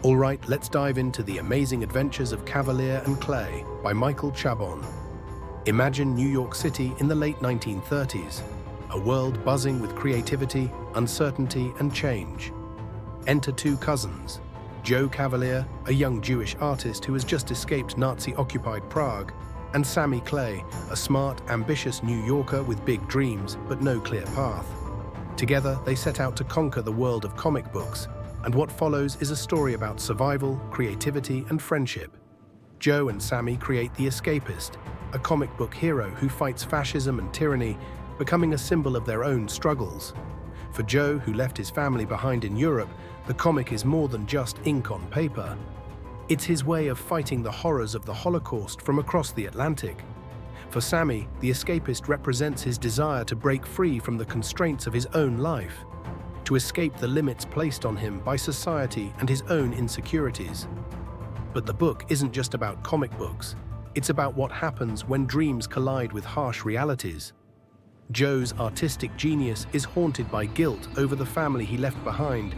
All right, let's dive into The Amazing Adventures of Kavalier and Clay by Michael Chabon. Imagine New York City in the late 1930s, a world buzzing with creativity, uncertainty, and change. Enter two cousins, Joe Kavalier, a young Jewish artist who has just escaped Nazi-occupied Prague, and Sammy Clay, a smart, ambitious New Yorker with big dreams but no clear path. Together, they set out to conquer the world of comic books, and what follows is a story about survival, creativity, and friendship. Joe and Sammy create the Escapist, a comic book hero who fights fascism and tyranny, becoming a symbol of their own struggles. For Joe, who left his family behind in Europe, the comic is more than just ink on paper. It's his way of fighting the horrors of the Holocaust from across the Atlantic. For Sammy, the Escapist represents his desire to break free from the constraints of his own life, to escape the limits placed on him by society and his own insecurities. But the book isn't just about comic books. It's about what happens when dreams collide with harsh realities. Joe's artistic genius is haunted by guilt over the family he left behind,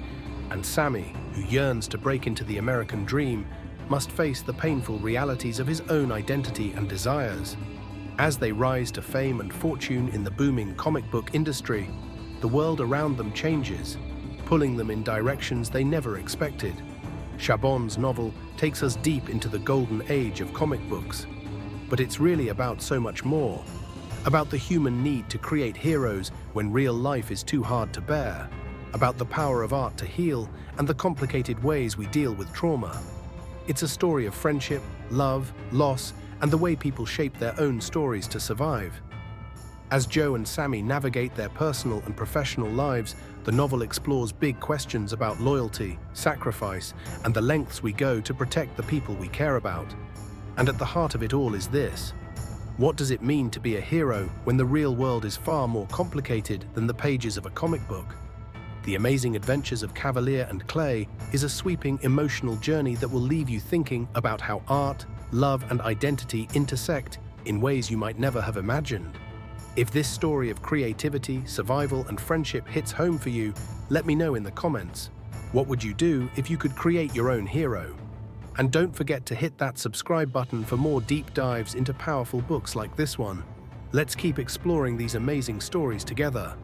and Sammy, who yearns to break into the American dream, must face the painful realities of his own identity and desires. As they rise to fame and fortune in the booming comic book industry, the world around them changes, pulling them in directions they never expected. Chabon's novel takes us deep into the golden age of comic books. But it's really about so much more. About the human need to create heroes when real life is too hard to bear. About the power of art to heal and the complicated ways we deal with trauma. It's a story of friendship, love, loss, and the way people shape their own stories to survive. As Joe and Sammy navigate their personal and professional lives, the novel explores big questions about loyalty, sacrifice, and the lengths we go to protect the people we care about. And at the heart of it all is this: what does it mean to be a hero when the real world is far more complicated than the pages of a comic book? The Amazing Adventures of Kavalier and Clay is a sweeping emotional journey that will leave you thinking about how art, love, and identity intersect in ways you might never have imagined. If this story of creativity, survival, and friendship hits home for you, let me know in the comments. What would you do if you could create your own hero? And don't forget to hit that subscribe button for more deep dives into powerful books like this one. Let's keep exploring these amazing stories together.